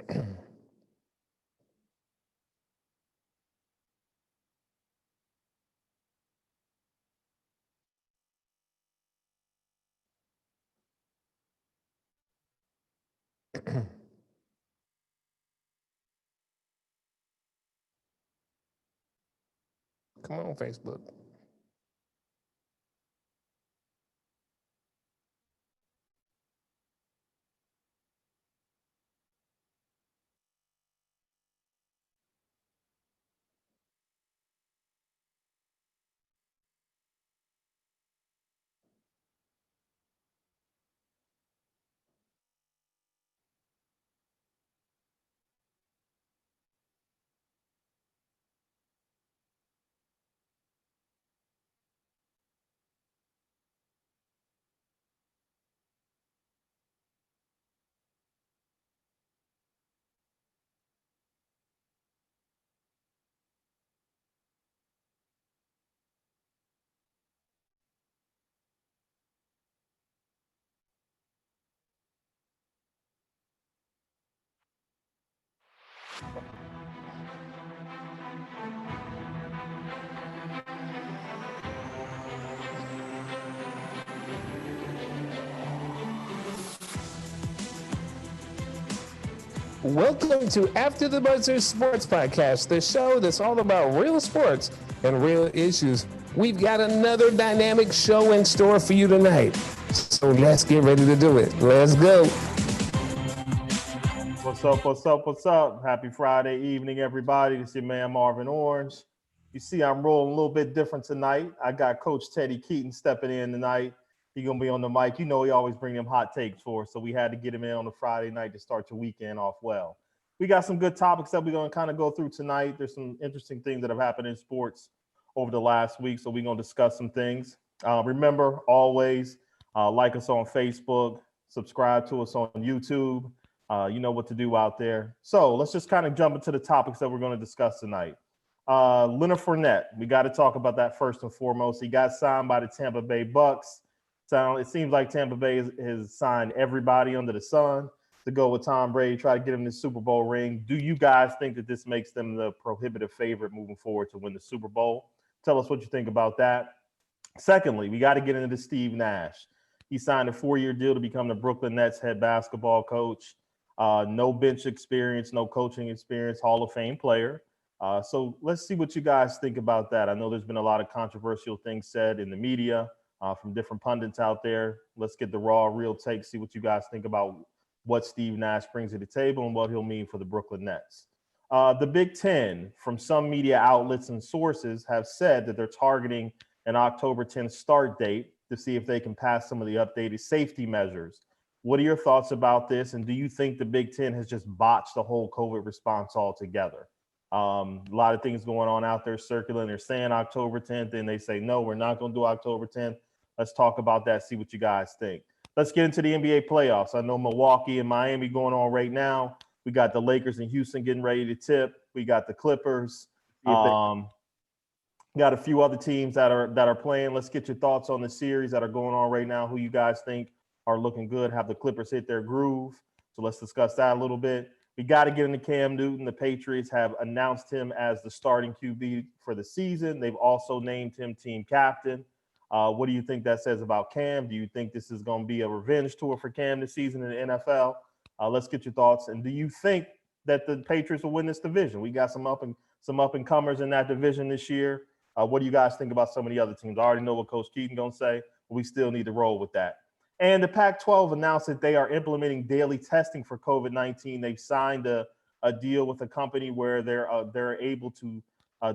Come on, Facebook. Welcome to After the Buzzer Sports Podcast, the show that's all about real sports and real issues. We've got another dynamic show in store for you tonight. So let's get ready to do it. Let's go. What's up? What's up? What's up? Happy Friday evening, everybody. This is your man, Marvin Orange. You see, I'm rolling a little bit different tonight. I got Coach Teddy Keaton stepping in tonight. He's going to be on the mic. You know he always bring them hot takes for us, so we had to get him in on a Friday night to start your weekend off well. We got some good topics that we're going to kind of go through tonight. There's some interesting things that have happened in sports over the last week, so we're going to discuss some things. Remember, always like us on Facebook, subscribe to us on YouTube. You know what to do out there. So let's just kind of jump into the topics that we're going to discuss tonight. Leonard Fournette, we got to talk about that first and foremost. He got signed by the Tampa Bay Bucks. So it seems like Tampa Bay has signed everybody under the sun to go with Tom Brady, try to get him the Super Bowl ring. Do you guys think that this makes them the prohibitive favorite moving forward to win the Super Bowl? Tell us what you think about that. Secondly, we got to get into Steve Nash. He signed a 4-year deal to become the Brooklyn Nets head basketball coach. No bench experience, no coaching experience, Hall of Fame player. So let's see what you guys think about that. I know there's been a lot of controversial things said in the media from different pundits out there. Let's get the raw, real take, see what you guys think about what Steve Nash brings to the table and what he'll mean for the Brooklyn Nets. The Big Ten, from some media outlets and sources, have said that they're targeting an October 10th start date to see if they can pass some of the updated safety measures. What are your thoughts about this? And do you think the Big Ten has just botched the whole COVID response altogether? A lot of things going on out there circulating. They're saying October 10th, and they say, no, we're not going to do October 10th. Let's talk about that, see what you guys think. Let's get into the NBA playoffs. I know Milwaukee and Miami going on right now. We got the Lakers and Houston getting ready to tip. We got the Clippers. Got a few other teams that are playing. Let's get your thoughts on the series that are going on right now. Who you guys think are looking good? Have the Clippers hit their groove? So let's discuss that a little bit. We got to get into Cam Newton. The Patriots have announced him as the starting QB for the season. They've also named him team captain. What do you think that says about Cam? Do you think this is going to be a revenge tour for Cam this season in the NFL? Let's get your thoughts. And do you think that the Patriots will win this division? We got some up and comers in that division this year. What do you guys think about some of the other teams? I already know what Coach Keaton going to say, but we still need to roll with that. And the Pac-12 announced that they are implementing daily testing for COVID-19. They've signed a deal with a company where they're able to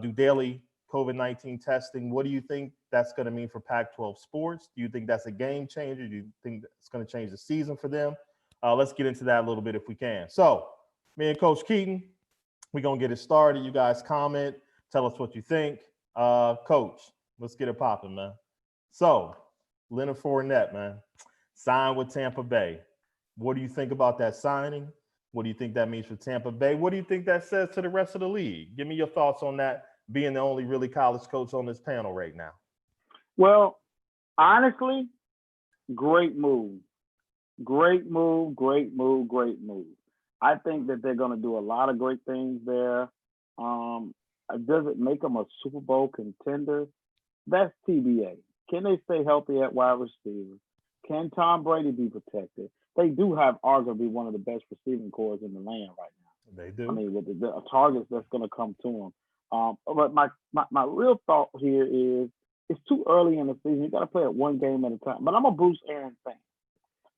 do daily COVID-19 testing. What do you think that's going to mean for Pac-12 sports? Do you think that's a game changer? Do you think it's going to change the season for them? Let's get into that a little bit if we can. So me and Coach Keaton, we're going to get it started. You guys comment. Tell us what you think. Coach, let's get it popping, man. So Leonard Fournette, man, signed with Tampa Bay. What do you think about that signing? What do you think that means for Tampa Bay? What do you think that says to the rest of the league? Give me your thoughts on that, being the only really college coach on this panel right now. Well, honestly, great move. Great move, great move, great move. I think that they're going to do a lot of great things there. Does it make them a Super Bowl contender? That's TBA. Can they stay healthy at wide receiver? Can Tom Brady be protected? They do have arguably one of the best receiving corps in the land right now. They do. I mean, with the targets that's going to come to them. But my real thought here is it's too early in the season. You got to play it one game at a time. But I'm a Bruce Arians fan.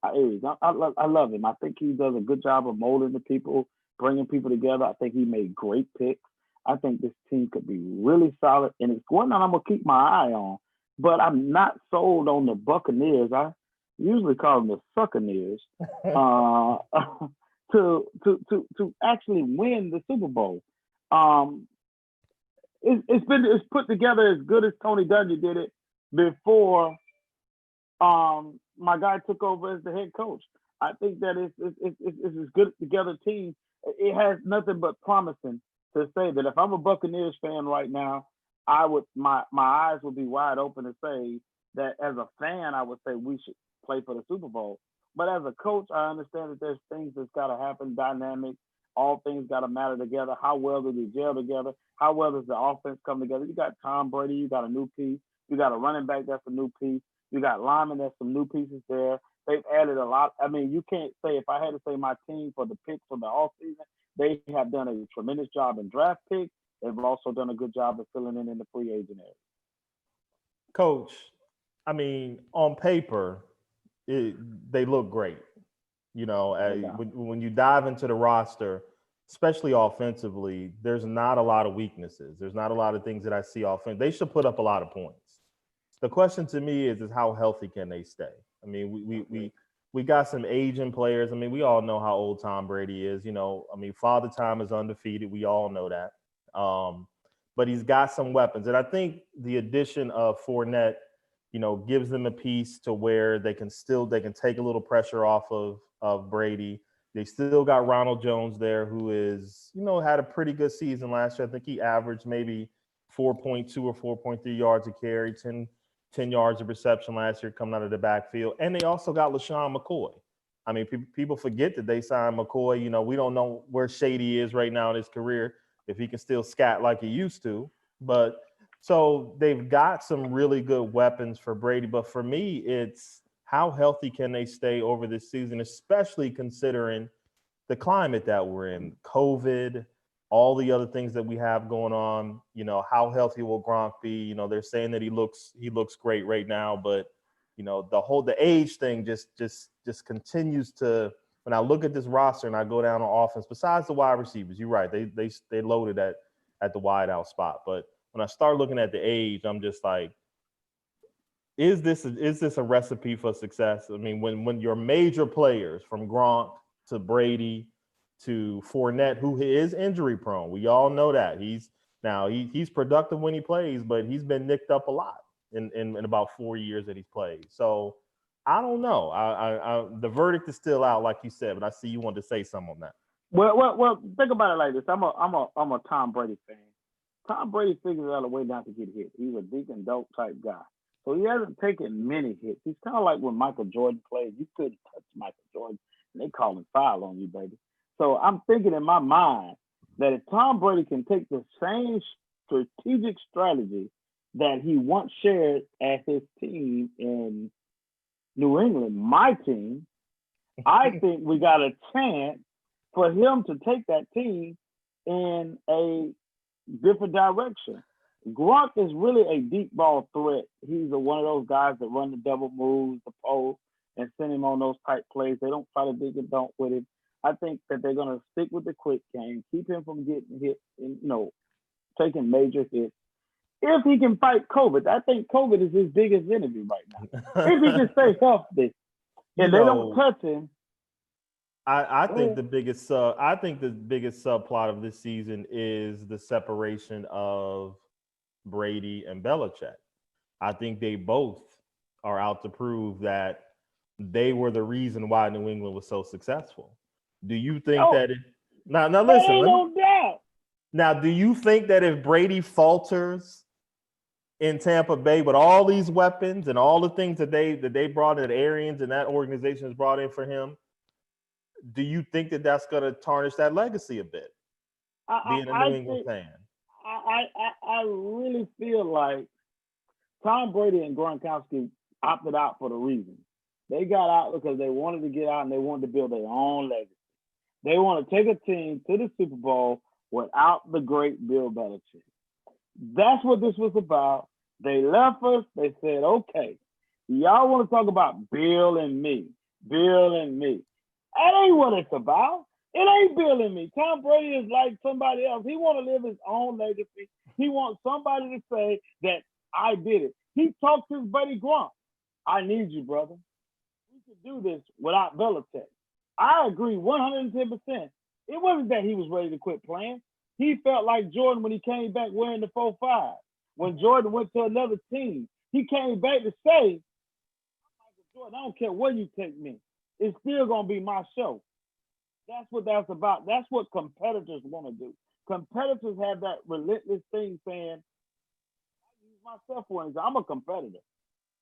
I love him. I think he does a good job of molding the people, bringing people together. I think he made great picks. I think this team could be really solid, and it's one that I'm gonna keep my eye on. But I'm not sold on the Buccaneers. I usually call them the Succaneers to actually win the Super Bowl. It's put together as good as Tony Dungy did it before my guy took over as the head coach. I think that it's as good together team. It has nothing but promising to say that if I'm a Buccaneers fan right now, I would my eyes would be wide open to say that as a fan, I would say we should play for the Super Bowl. But as a coach, I understand that there's things that's got to happen, dynamic. All things got to matter together. How well do they gel together? How well does the offense come together? You got Tom Brady, you got a new piece. You got a running back that's a new piece. You got linemen, there's some new pieces there. They've added a lot. I mean, you can't say, if I had to say my team for the picks for the offseason, they have done a tremendous job in draft picks. They've also done a good job of filling in the free agent area. Coach, I mean, on paper, they look great. You know, when you dive into the roster, especially offensively, there's not a lot of weaknesses. There's not a lot of things that I see offensively. They should put up a lot of points. The question to me is how healthy can they stay? I mean, we got some aging players. I mean, we all know how old Tom Brady is. You know, I mean, Father Time is undefeated. We all know that. But he's got some weapons. And I think the addition of Fournette, you know, gives them a piece to where they can take a little pressure off of Brady. They still got Ronald Jones there, who is, you know, had a pretty good season last year. I think he averaged maybe 4.2 or 4.3 yards a carry, 10 yards of reception last year coming out of the backfield. And they also got LaShawn McCoy. I mean, people forget that they signed McCoy. You know, we don't know where Shady is right now in his career, if he can still scat like he used to. But so they've got some really good weapons for Brady. But for me, it's how healthy can they stay over this season, especially considering the climate that we're in, COVID, all the other things that we have going on. You know, how healthy will Gronk be? You know, they're saying that he looks great right now, but you know, the age thing just continues to. When I look at this roster and I go down on offense, besides the wide receivers, you're right, they loaded at the wide out spot. But when I start looking at the age, I'm just like, is this a recipe for success? I mean, when your major players from Gronk to Brady to Fournette, who is injury prone, we all know that he's productive when he plays, but he's been nicked up a lot in about 4 years that he's played. So I don't know. I the verdict is still out, like you said, but I see you wanted to say something on that. Well, think about it like this. I'm a Tom Brady fan. Tom Brady figures out a way not to get hit. He's a deacon dope type guy. So he hasn't taken many hits. He's kind of like when Michael Jordan played. You couldn't touch Michael Jordan, and they call him foul on you, baby. So I'm thinking in my mind that if Tom Brady can take the same strategic strategy that he once shared at his team in New England, my team, I think we got a chance for him to take that team in a different direction. Gronk is really a deep ball threat. He's one of those guys that run the double moves, the post, and send him on those tight plays. They don't try to dig and dunk with him. I think that they're going to stick with the quick game, keep him from getting hit, and, you know, taking major hits. If he can fight COVID, I think COVID is his biggest enemy right now. If he can stay healthy and they don't touch him. I think the biggest subplot of this season is the separation of Brady and Belichick. I think they both are out to prove that they were the reason why New England was so successful. Do you think that it now listen? Ain't no doubt. Now, do you think that if Brady falters in Tampa Bay with all these weapons and all the things that they brought in, that Arians and that organization has brought in for him, do you think that that's going to tarnish that legacy a bit? Being a New England fan. I really feel like Tom Brady and Gronkowski opted out for the reason. They got out because they wanted to get out and they wanted to build their own legacy. They want to take a team to the Super Bowl without the great Bill Belichick. That's what this was about. They left us. They said, okay, y'all want to talk about Bill and me. Bill and me. That ain't what it's about. It ain't Bill and me. Tom Brady is like somebody else. He want to live his own legacy. He wants somebody to say that I did it. He talked to his buddy Gronk. I need you, brother. We could do this without Belichick. I agree 110%. It wasn't that he was ready to quit playing. He felt like Jordan when he came back wearing the 4-5. When Jordan went to another team, he came back to say, Jordan, I don't care where you take me. It's still going to be my show. That's what that's about. That's what competitors want to do. Competitors have that relentless thing saying, I use myself for example. I'm a competitor.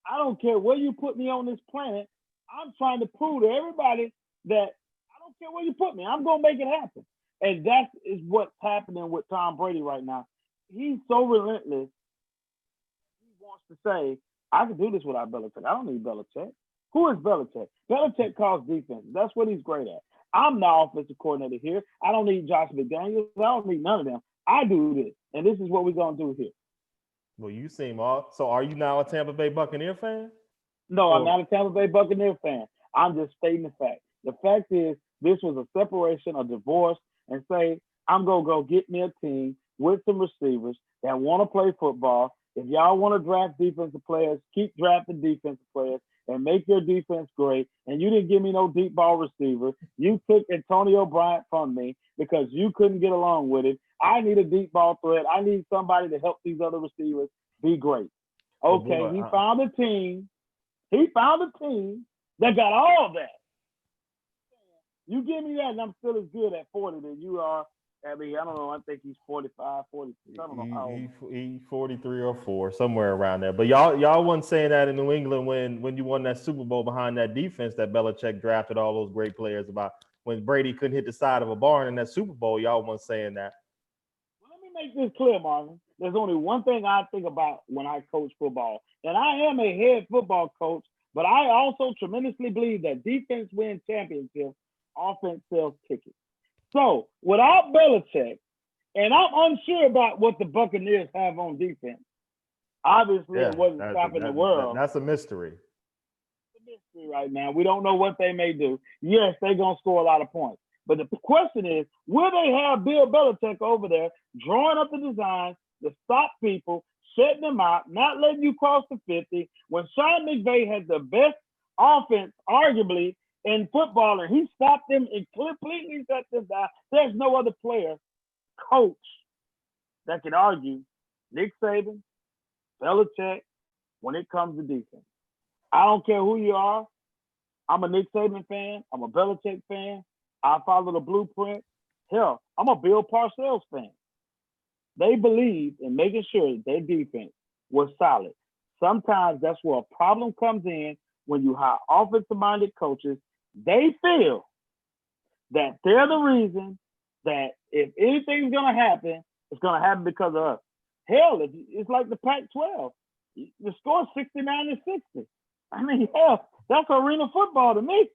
I don't care where you put me on this planet. I'm trying to prove to everybody that I don't care where you put me. I'm going to make it happen. And that is what's happening with Tom Brady right now. He's so relentless. He wants to say, I can do this without Belichick. I don't need Belichick. Who is Belichick? Belichick calls defense. That's what he's great at. I'm the offensive coordinator here. I don't need Josh McDaniels. I don't need none of them. I do this. And this is what we're going to do here. Well, you seem off. So are you now a Tampa Bay Buccaneer fan? No, I'm not a Tampa Bay Buccaneer fan. I'm just stating the fact. The fact is, this was a separation, a divorce, and say, I'm going to go get me a team with some receivers that want to play football. If y'all want to draft defensive players, keep drafting defensive players and make your defense great. And you didn't give me no deep ball receiver. You took Antonio Bryant from me because you couldn't get along with it. I need a deep ball threat. I need somebody to help these other receivers be great. Okay, he found a team. He found a team that got all that. You give me that, and I'm still as good at 40 than you are. I mean, I don't know. I think he's 45, 46. I don't know how old. He 43 or 4, somewhere around there. But y'all wasn't saying that in New England when you won that Super Bowl behind that defense that Belichick drafted all those great players about. When Brady couldn't hit the side of a barn in that Super Bowl, y'all wasn't saying that. Well, let me make this clear, Marvin. There's only one thing I think about when I coach football, and I am a head football coach, but I also tremendously believe that defense wins championships, offense sells tickets. So without Belichick, and I'm unsure about what the Buccaneers have on defense. Obviously, it wasn't stopping the world. That's a mystery. It's a mystery right now. We don't know what they may do. Yes, they're going to score a lot of points. But the question is, will they have Bill Belichick over there drawing up the designs to stop people, shutting them out, not letting you cross the 50, when Sean McVay had the best offense, arguably, in football, and he stopped them and completely shut them down. There's no other player, coach, that can argue Nick Saban, Belichick, when it comes to defense. I don't care who you are. I'm a Nick Saban fan. I'm a Belichick fan. I follow the blueprint. Hell, I'm a Bill Parcells fan. They believe in making sure that their defense was solid. Sometimes that's where a problem comes in when you hire offensive-minded coaches. They feel that they're the reason that if anything's going to happen, it's going to happen because of us. Hell, it's like the Pac-12. The score is 69-60. I mean, hell, that's arena football to me.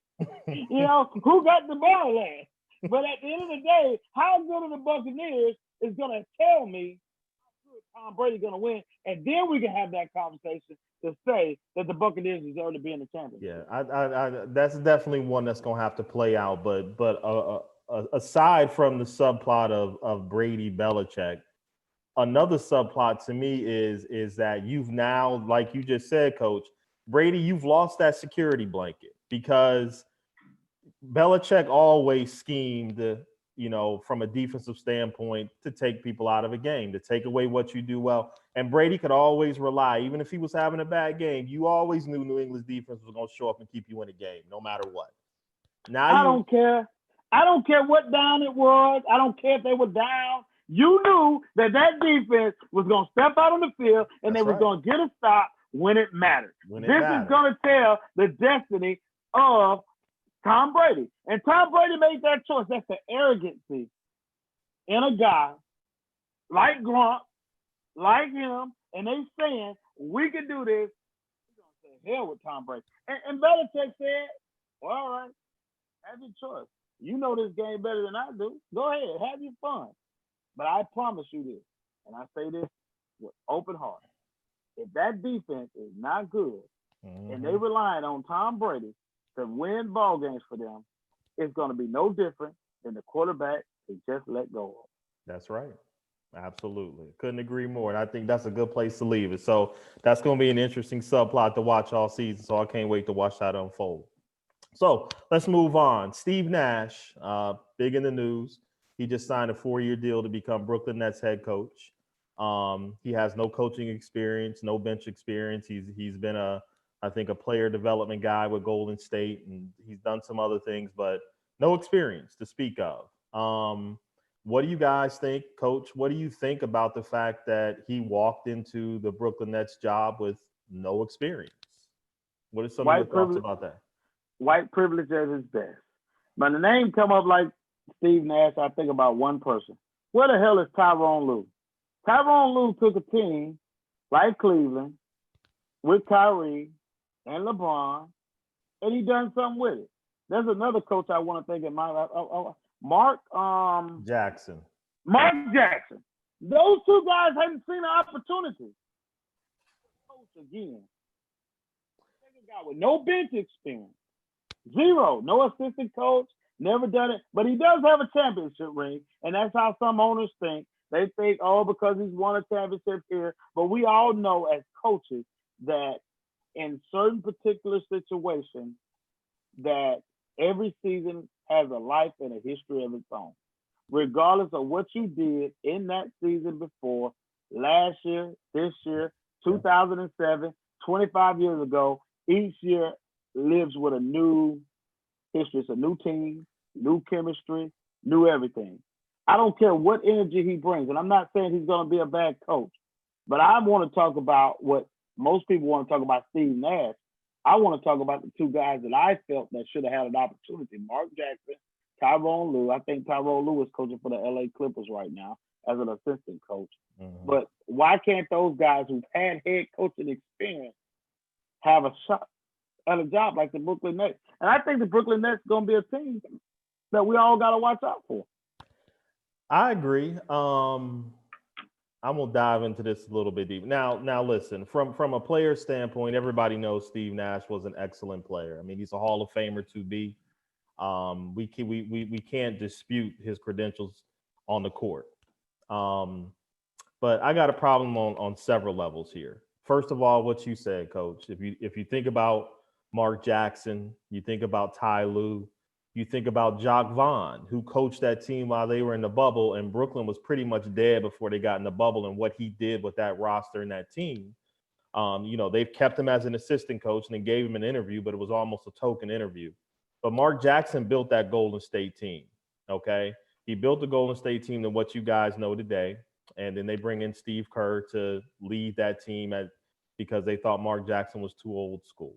You know, who got the ball last? But at the end of the day, how good are the Buccaneers is going to tell me how good Tom Brady's going to win, and then we can have that conversation to say that the Buccaneers deserve to be in the championship. Yeah, that's definitely one that's going to have to play out. But aside from the subplot of Brady Belichick, another subplot to me is that you've now, like you just said, Coach Brady, you've lost that security blanket because Belichick always schemed, from a defensive standpoint, to take people out of a game, to take away what you do well. And Brady could always rely, even if he was having a bad game, you always knew New England's defense was going to show up and keep you in a game, no matter what. I don't care. I don't care what down it was. I don't care if they were down. You knew that defense was going to step out on the field and they were going to get a stop when it mattered. This is going to tell the destiny of Tom Brady. And Tom Brady made that choice. That's the arrogancy in a guy like Grunt, like him, and they saying, we can do this. We're going to say hell with Tom Brady. And Belichick said, well, all right, have your choice. You know this game better than I do. Go ahead, have your fun. But I promise you this, and I say this with open heart. If that defense is not good, and they relying on Tom Brady to win ball games for them, it's going to be no different than the quarterback they just let go of. That's right. Absolutely. Couldn't agree more. And I think that's a good place to leave it. So that's going to be an interesting subplot to watch all season. So I can't wait to watch that unfold. So let's move on. Steve Nash, big in the news. He just signed a 4-year deal to become Brooklyn Nets head coach. He has no coaching experience, no bench experience. He's been I think a player development guy with Golden State, and he's done some other things, but no experience to speak of. What do you guys think, Coach? What do you think about the fact that he walked into the Brooklyn Nets job with no experience? What are some of your thoughts about that? White privilege at his best. When the name come up like Steve Nash, I think about one person. Where the hell is Tyronn Lue? Tyronn Lue took a team like Cleveland with Kyrie and LeBron, and he done something with it. There's another coach I want to think in mind. Mark Jackson. Mark Jackson. Those two guys hadn't seen an opportunity. Coach again. Second guy with no bench experience. Zero. No assistant coach. Never done it. But he does have a championship ring. And that's how some owners think. They think, oh, because he's won a championship here. But we all know as coaches that in certain particular situations that every season has a life and a history of its own. Regardless of what you did in that season before, last year, this year, 2007, 25 years ago, each year lives with a new history. It's a new team, new chemistry, new everything. I don't care what energy he brings, and I'm not saying he's going to be a bad coach, but I want to talk about what most people want to talk about Steve Nash. I want to talk about the two guys that I felt that should have had an opportunity, Mark Jackson, Tyronn Lue. I think Tyronn Lue is coaching for the LA Clippers right now as an assistant coach. But why can't those guys who've had head coaching experience have a shot at a job like the Brooklyn Nets? And I think the Brooklyn Nets is going to be a team that we all got to watch out for. I agree. I'm gonna dive into this a little bit deeper. Now, listen. From a player standpoint, everybody knows Steve Nash was an excellent player. I mean, he's a Hall of Famer to be. We can't dispute his credentials on the court. But I got a problem on several levels here. First of all, what you said, Coach. If you think about Mark Jackson, you think about Ty Lue, you think about Jacques Vaughn, who coached that team while they were in the bubble, and Brooklyn was pretty much dead before they got in the bubble, and what he did with that roster and that team. They've kept him as an assistant coach and then gave him an interview, but it was almost a token interview. But Mark Jackson built that Golden State team, okay? He built the Golden State team to what you guys know today, and then they bring in Steve Kerr to lead that team because they thought Mark Jackson was too old school.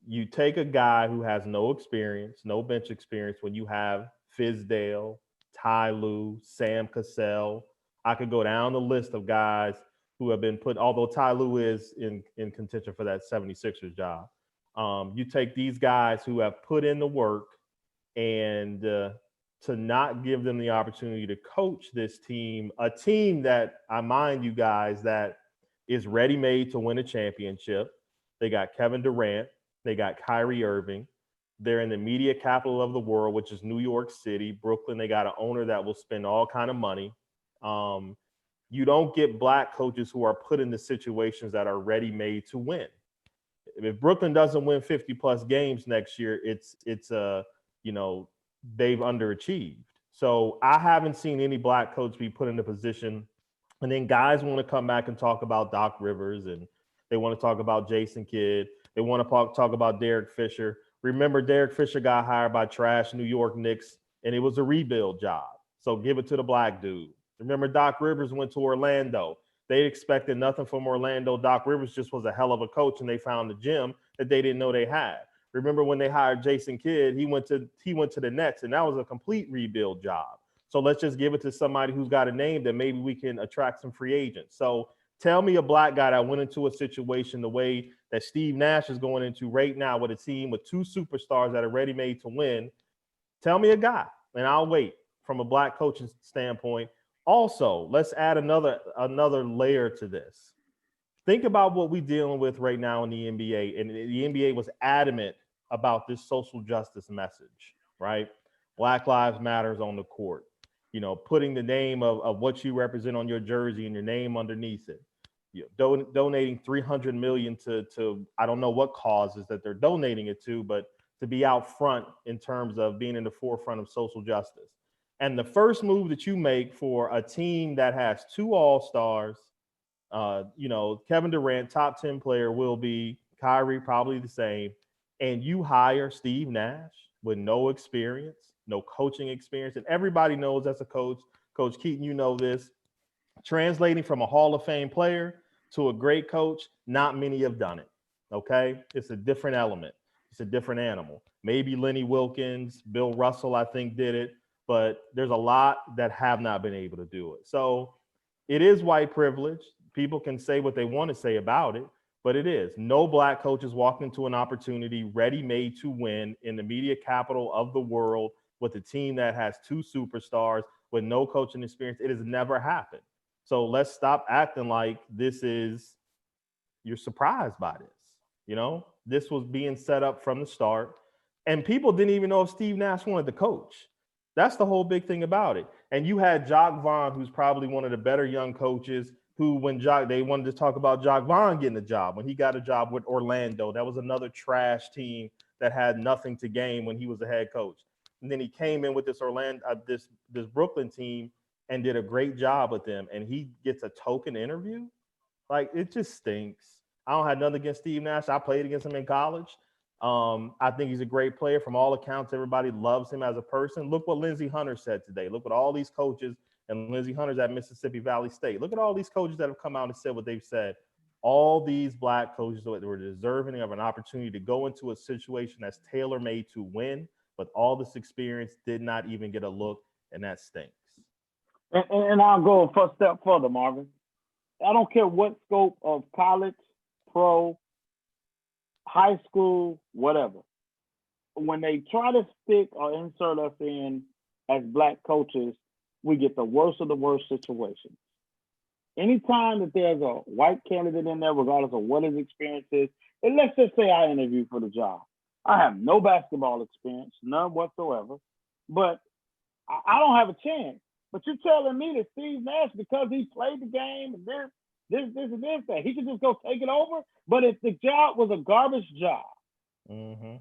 You take a guy who has no experience, no bench experience, when you have Fizdale, Ty Lue, Sam Cassell. I could go down the list of guys who have been put, although Ty Lue is in contention for that 76ers job. You take these guys who have put in the work and to not give them the opportunity to coach this team, a team that, I mind you guys, that is ready-made to win a championship. They got Kevin Durant. They got Kyrie Irving. They're in the media capital of the world, which is New York City. Brooklyn, they got an owner that will spend all kind of money. You don't get black coaches who are put into situations that are ready-made to win. If Brooklyn doesn't win 50-plus games next year, it's they've underachieved. So I haven't seen any black coach be put in a position. And then guys want to come back and talk about Doc Rivers, and they want to talk about Jason Kidd. They want to talk about Derek Fisher. Remember, Derek Fisher got hired by trash New York Knicks, and it was a rebuild job. So give it to the black dude. Remember, Doc Rivers went to Orlando. They expected nothing from Orlando. Doc Rivers just was a hell of a coach, and they found the gem that they didn't know they had. Remember when they hired Jason Kidd, he went to the Nets, and that was a complete rebuild job. So let's just give it to somebody who's got a name that maybe we can attract some free agents. So tell me a black guy that went into a situation the way that Steve Nash is going into right now with a team with two superstars that are ready made to win. Tell me a guy, and I'll wait from a black coaching standpoint. Also, let's add another layer to this. Think about what we're dealing with right now in the NBA, and the NBA was adamant about this social justice message, right? Black Lives Matters on the court, putting the name of what you represent on your jersey and your name underneath it. Donating $300 million to I don't know what causes that they're donating it to, but to be out front in terms of being in the forefront of social justice. And the first move that you make for a team that has two all-stars, Kevin Durant, top 10 player, will be Kyrie, probably the same, and you hire Steve Nash with no experience, no coaching experience, and everybody knows as a coach, Coach Keaton, you know this, translating from a Hall of Fame player to a great coach, not many have done it, okay? It's a different element. It's a different animal. Maybe Lenny Wilkins, Bill Russell, I think, did it, but there's a lot that have not been able to do it. So it is white privilege. People can say what they want to say about it, but it is. No black coaches walked into an opportunity ready-made to win in the media capital of the world with a team that has two superstars with no coaching experience. It has never happened. So let's stop acting like you're surprised by this. This was being set up from the start, and people didn't even know if Steve Nash wanted to coach. That's the whole big thing about it. And you had Jacques Vaughn, who's probably one of the better young coaches, who when they wanted to talk about Jacques Vaughn getting a job, when he got a job with Orlando, that was another trash team that had nothing to gain when he was the head coach. And then he came in with this this Brooklyn team and did a great job with them. And he gets a token interview. Like, it just stinks. I don't have nothing against Steve Nash. I played against him in college. I think he's a great player. From all accounts, everybody loves him as a person. Look what Lindsey Hunter said today. Look what all these coaches, and Lindsey Hunter's at Mississippi Valley State. Look at all these coaches that have come out and said what they've said. All these black coaches that were deserving of an opportunity to go into a situation that's tailor-made to win, but all this experience did not even get a look, and that stinks. And I'll go a step further, Marvin. I don't care what scope of college, pro, high school, whatever. When they try to stick or insert us in as black coaches, we get the worst of the worst situations. Anytime that there's a white candidate in there, regardless of what his experience is, and let's just say I interview for the job. I have no basketball experience, none whatsoever, but I don't have a chance. But you're telling me that Steve Nash, because he played the game and this and this, that he could just go take it over? But if the job was a garbage job,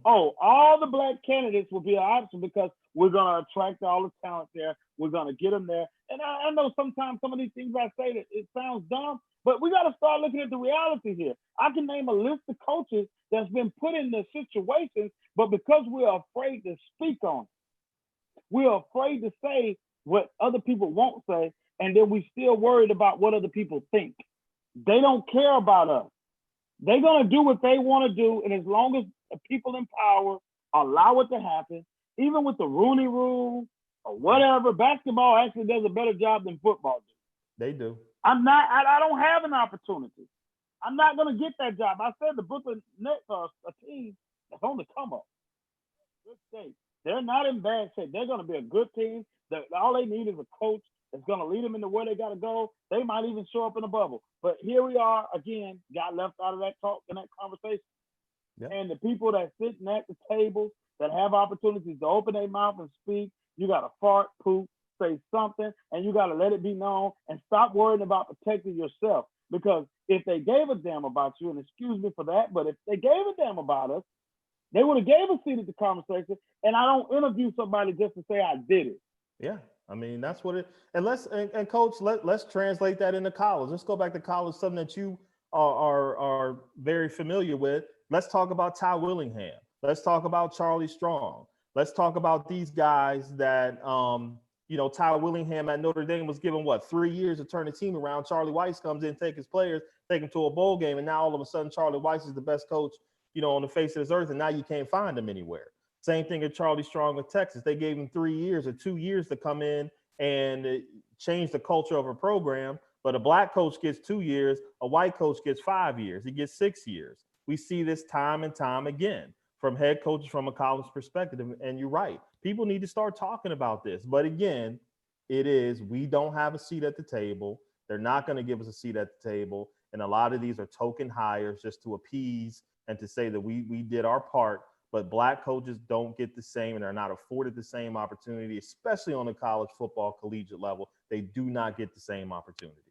all the black candidates will be an option because we're going to attract all the talent there. We're going to get them there. And I know sometimes some of these things I say, that it sounds dumb, but we got to start looking at the reality here. I can name a list of coaches that's been put in the situations, but because we're afraid to speak on it, we're afraid to say what other people won't say, and then we still worried about what other people think. They don't care about us. They're going to do what they want to do, and as long as the people in power allow it to happen, even with the Rooney Rule or whatever, basketball actually does a better job than football does. They do. I don't have an opportunity. I'm not going to get that job. I said the Brooklyn Nets are a team that's on the come up. Good state. They're not in bad shape. They're going to be a good team. All they need is a coach that's going to lead them into where they got to go. They might even show up in a bubble. But here we are, again, got left out of that talk and that conversation. Yep. And the people that sitting at the table that have opportunities to open their mouth and speak, you got to fart, poop, say something, and you got to let it be known and stop worrying about protecting yourself. Because if they gave a damn about you, and excuse me for that, but if they gave a damn about us, they would have gave a seat at the conversation. And I don't interview somebody just to say I did it. Yeah, I mean, that's what it. And coach, let's translate that into college. Let's go back to college, something that you are very familiar with. Let's talk about Ty Willingham. Let's talk about Charlie Strong. Let's talk about these guys that Ty Willingham at Notre Dame was given 3 years to turn the team around. Charlie Weiss comes in, take his players, take them to a bowl game, and now all of a sudden Charlie Weiss is the best coach on the face of this earth, and now you can't find him anywhere. Same thing at Charlie Strong with Texas. They gave him 3 years or 2 years to come in and change the culture of a program. But a black coach gets 2 years, a white coach gets 5 years, he gets 6 years. We see this time and time again from head coaches from a college perspective. And you're right. People need to start talking about this. But again, we don't have a seat at the table. They're not going to give us a seat at the table. And a lot of these are token hires just to appease and to say that we did our part. But black coaches don't get the same and are not afforded the same opportunity, especially on the college football collegiate level. They do not get the same opportunities.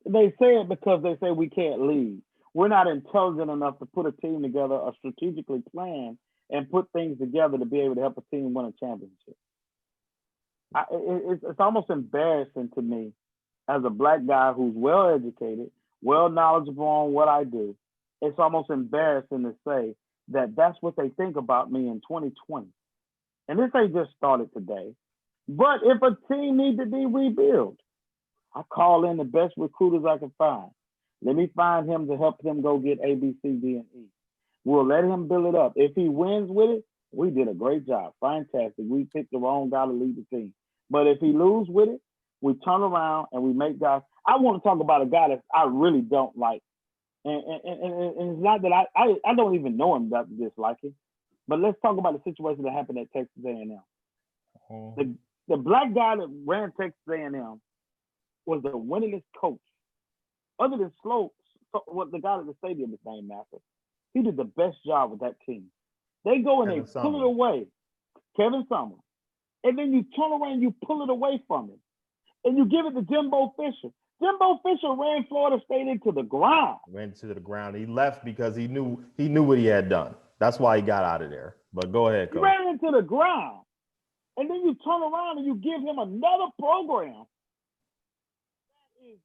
They say it because they say we can't lead. We're not intelligent enough to put a team together or strategically plan and put things together to be able to help a team win a championship. It's almost embarrassing to me as a black guy who's well educated, well knowledgeable on what I do. It's almost embarrassing to say that that's what they think about me in 2020. And this ain't just started today. But if a team needs to be rebuilt, I call in the best recruiters I can find. Let me find him to help them go get A, B, C, D, and E. We'll let him build it up. If he wins with it, we did a great job. Fantastic. We picked the wrong guy to lead the team. But if he loses with it, we turn around and we make guys. I want to talk about a guy that I really don't like. And it's not that I don't even know him that dislike him. But let's talk about the situation that happened at Texas A&M. Mm-hmm. The black guy that ran Texas A&M was the winningest coach. Other than Slow, the guy at the stadium is named after. He did the best job with that team. They go and they pull it away. Kevin Summers. And then you turn around and you pull it away from him. And you give it to Jimbo Fisher. Jimbo Fisher ran Florida State into the ground. Ran to the ground. He left because he knew what he had done. That's why he got out of there. But go ahead, Coach. He ran into the ground. And then you turn around and you give him another program that is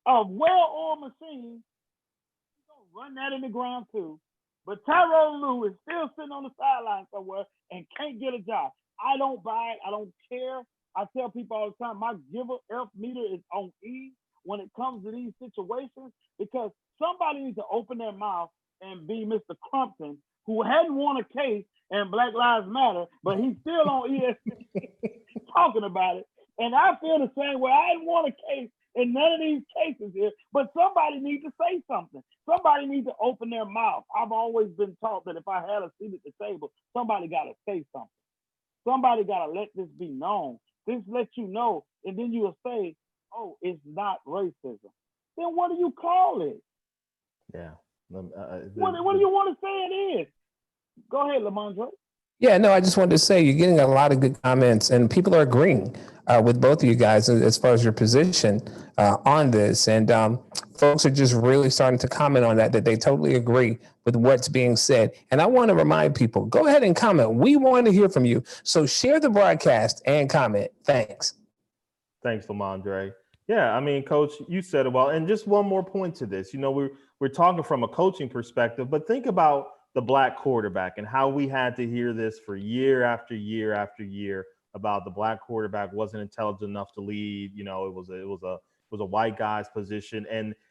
a well-oiled machine. He's going to run that in the ground too. But Tyrone Lue is still sitting on the sideline somewhere and can't get a job. I don't buy it. I don't care. I tell people all the time, my giver F meter is on E when it comes to these situations because somebody needs to open their mouth and be Mr. Crumpton, who hadn't won a case in Black Lives Matter, but he's still on ESPN talking about it. And I feel the same way. I hadn't won a case in none of these cases here, but somebody needs to say something. Somebody needs to open their mouth. I've always been taught that if I had a seat at the table, somebody got to say something. Somebody got to let this be known. This lets you know, and then you will say, oh, it's not racism. Then what do you call it? Yeah. What do you want to say it is? Go ahead, Lamondre. Yeah, no, I just wanted to say you're getting a lot of good comments, and people are agreeing with both of you guys as far as your position on this. And folks are just really starting to comment on that they totally agree with what's being said. And I want to remind people, go ahead and comment. We want to hear from you. So share the broadcast and comment. Thanks. Thanks, Lamondre. Yeah, I mean, Coach, you said it well. And just one more point to this. We're talking from a coaching perspective, but think about the black quarterback and how we had to hear this for year after year after year about the black quarterback wasn't intelligent enough to lead. It was a white guy's position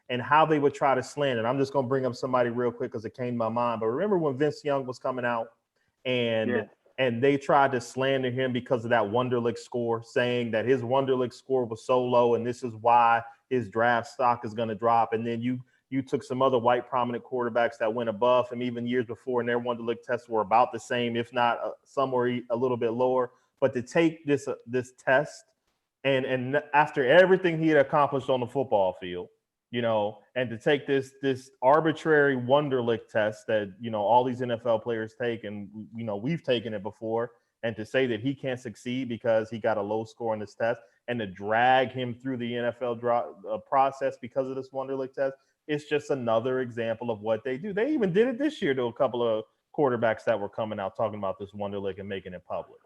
and how they would try to slander. I'm just going to bring up somebody real quick because it came to my mind. But remember when Vince Young was coming out and they tried to slander him because of that Wonderlic score, saying that his Wonderlic score was so low and this is why his draft stock is going to drop. And then you took some other white prominent quarterbacks that went above him even years before, and their Wonderlic tests were about the same, if not somewhere a little bit lower. But to take this test and after everything he had accomplished on the football field, and to take this arbitrary Wonderlic test that, all these NFL players take, and, we've taken it before, and to say that he can't succeed because he got a low score on this test and to drag him through the NFL process because of this Wonderlic test, it's just another example of what they do. They even did it this year to a couple of quarterbacks that were coming out talking about this Wonderlic and making it public.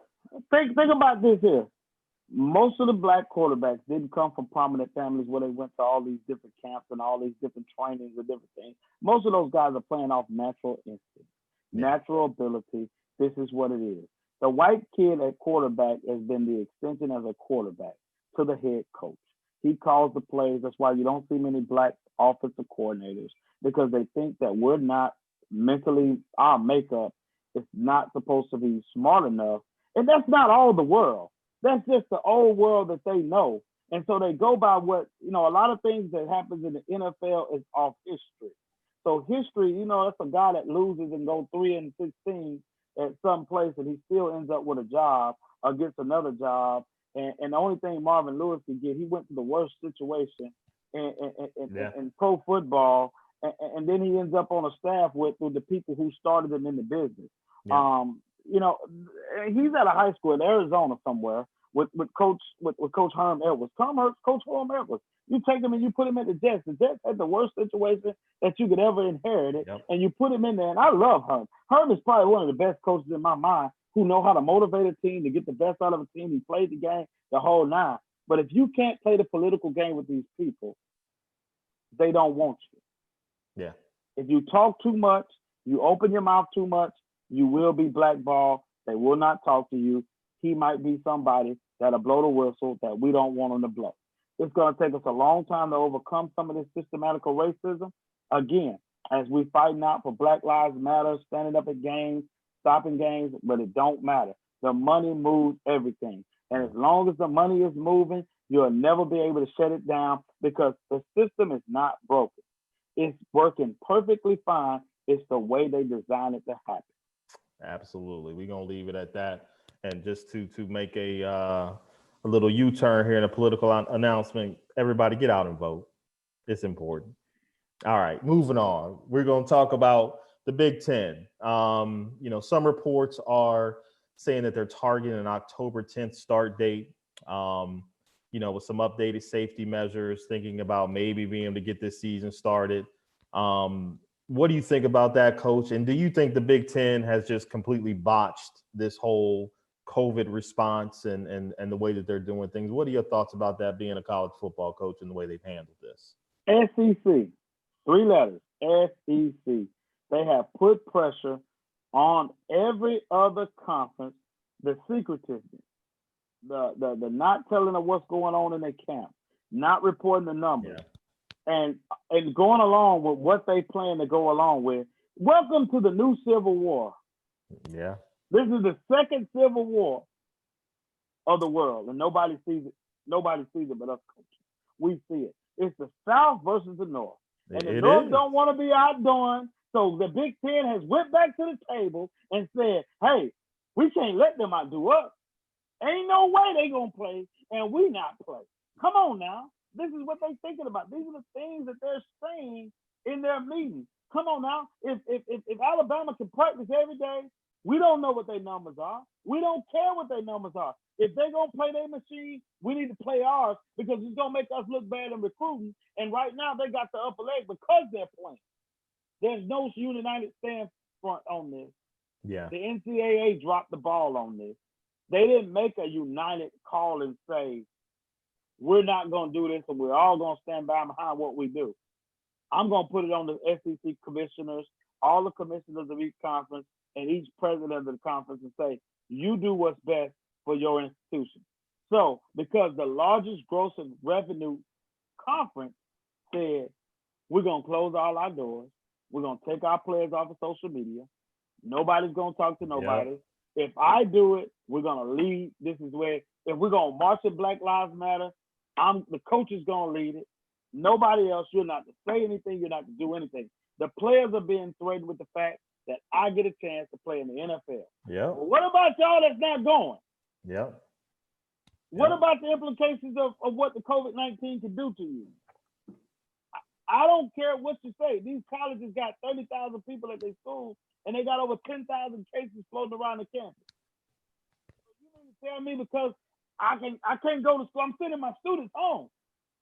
Think about this here. Most of the black quarterbacks didn't come from prominent families where they went to all these different camps and all these different trainings and different things. Most of those guys are playing off natural instinct, natural ability. This is what it is. The white kid at quarterback has been the extension as a quarterback to the head coach. He calls the plays. That's why you don't see many black offensive coordinators, because they think that we're not mentally, our makeup is not supposed to be smart enough. And that's not all the world. That's just the old world that they know. And so they go by what, a lot of things that happens in the NFL is off history. So history, that's a guy that loses and goes 3-16 at some place and he still ends up with a job or gets another job. And the only thing Marvin Lewis could get, he went to the worst situation in pro football. And then he ends up on a staff with the people who started him in the business. Yeah. He's at a high school in Arizona somewhere with Coach Herm Edwards. Coach Herm Edwards. You take him and you put him at the Jets. The Jets had the worst situation that you could ever inherit it, and you put him in there. And I love Herm. Herm is probably one of the best coaches in my mind who know how to motivate a team to get the best out of a team. He played the game the whole nine. But if you can't play the political game with these people, they don't want you. Yeah. If you talk too much, you open your mouth too much, you will be blackballed. They will not talk to you. He might be somebody that'll blow the whistle that we don't want him to blow. It's going to take us a long time to overcome some of this systematical racism. Again, as we fighting out for Black Lives Matter, standing up at games, stopping games, but it don't matter. The money moves everything. And as long as the money is moving, you'll never be able to shut it down because the system is not broken. It's working perfectly fine. It's the way they design it to happen. Absolutely. We're going to leave it at that. And just to make a little U-turn here in a political announcement, everybody get out and vote. It's important. All right, moving on. We're going to talk about the Big Ten. Some reports are saying that they're targeting an October 10th start date, with some updated safety measures, thinking about maybe being able to get this season started. What do you think about that, Coach? And do you think the Big Ten has just completely botched this whole COVID response and the way that they're doing things? What are your thoughts about that, being a college football coach and the way they've handled this? SEC, 3 letters, SEC. They have put pressure on every other conference, the secretiveness, the not telling them what's going on in their camp, not reporting the numbers, and going along with what they plan to go along with. Welcome to the new Civil War. Yeah. This is the second Civil War of the world, and nobody sees it. Nobody sees it but us coaches. We see it. It's the South versus the North. And the North don't want to be outdone. So the Big Ten has went back to the table and said, hey, we can't let them outdo us. Ain't no way they going to play and we not play. Come on now. This is what they're thinking about. These are the things that they're saying in their meetings. Come on now. If Alabama can practice every day, we don't know what their numbers are. We don't care what their numbers are. If they're going to play their machine, we need to play ours because it's going to make us look bad in recruiting. And right now, they got the upper leg because they're playing. There's no united stand front on this. Yeah. The NCAA dropped the ball on this. They didn't make a united call and say, we're not going to do this and we're all going to stand by behind what we do. I'm going to put it on the SEC commissioners, all the commissioners of each conference, and each president of the conference and say, you do what's best for your institution. So, because the largest gross of revenue conference said, we're going to close all our doors. We're going to take our players off of social media. Nobody's going to talk to nobody. Yep. If I do it, we're going to lead. This is where, if we're going to march at Black Lives Matter, the coach is going to lead it. Nobody else. You're not to say anything. You're not to do anything. The players are being threatened with the fact that I get a chance to play in the NFL. Yeah. Well, what about y'all that's not going? Yeah. What about the implications of what the COVID-19 can do to you? I don't care what you say. These colleges got 30,000 people at their school, and they got over 10,000 cases floating around the campus. So you mean to tell me because I can't go to school, I'm sending my students home